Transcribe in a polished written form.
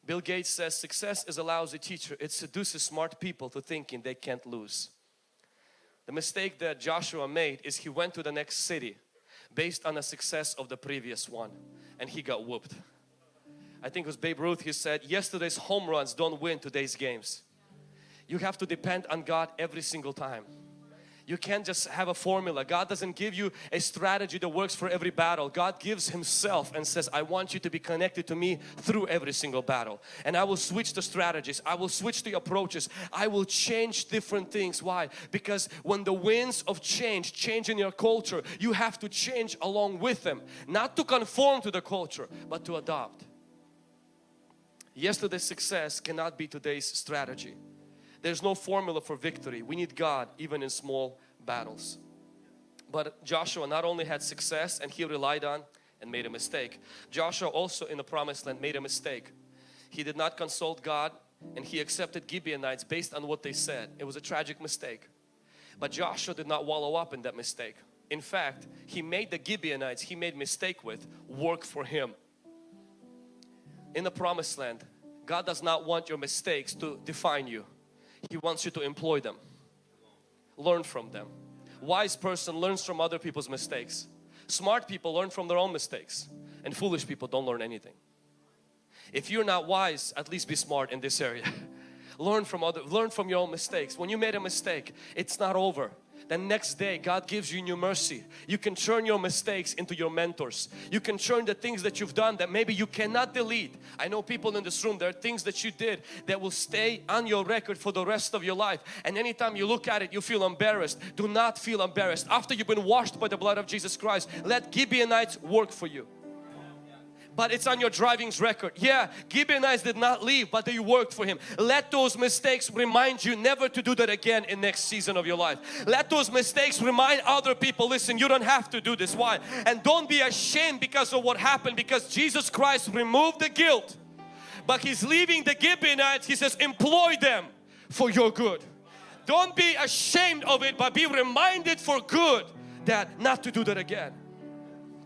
Bill Gates says success is a lousy teacher. It seduces smart people to thinking they can't lose. The mistake that Joshua made is he went to the next city based on the success of the previous one, and he got whooped. I think it was Babe Ruth, he said, yesterday's home runs don't win today's games. You have to depend on God every single time. You can't just have a formula. God doesn't give you a strategy that works for every battle. God gives Himself and says, I want you to be connected to me through every single battle. And I will switch the strategies. I will switch the approaches. I will change different things. Why? Because when the winds of change in your culture, you have to change along with them. Not to conform to the culture, but to adopt. Yesterday's success cannot be today's strategy. There's no formula for victory. We need God even in small battles. But Joshua not only had success and he relied on and made a mistake. Joshua also in the promised land made a mistake. He did not consult God and he accepted Gibeonites based on what they said. It was a tragic mistake. But Joshua did not wallow up in that mistake. In fact, he made the Gibeonites he made mistake with work for him. In the promised land, God does not want your mistakes to define you. He wants you to employ them. Learn from them. Wise person learns from other people's mistakes. Smart people learn from their own mistakes. And foolish people don't learn anything. If you're not wise, at least be smart in this area. Learn from your own mistakes. When you made a mistake, it's not over. The next day God gives you new mercy. You can turn your mistakes into your mentors. You can turn the things that you've done that maybe you cannot delete. I know people in this room, there are things that you did that will stay on your record for the rest of your life. And anytime you look at it, you feel embarrassed. Do not feel embarrassed. After you've been washed by the blood of Jesus Christ, let Gibeonites work for you. But it's on your driving's record. Yeah, Gibeonites did not leave, but they worked for him. Let those mistakes remind you never to do that again in next season of your life. Let those mistakes remind other people, listen, you don't have to do this. Why? And don't be ashamed because of what happened, because Jesus Christ removed the guilt. But He's leaving the Gibeonites, He says, employ them for your good. Don't be ashamed of it, but be reminded for good that not to do that again.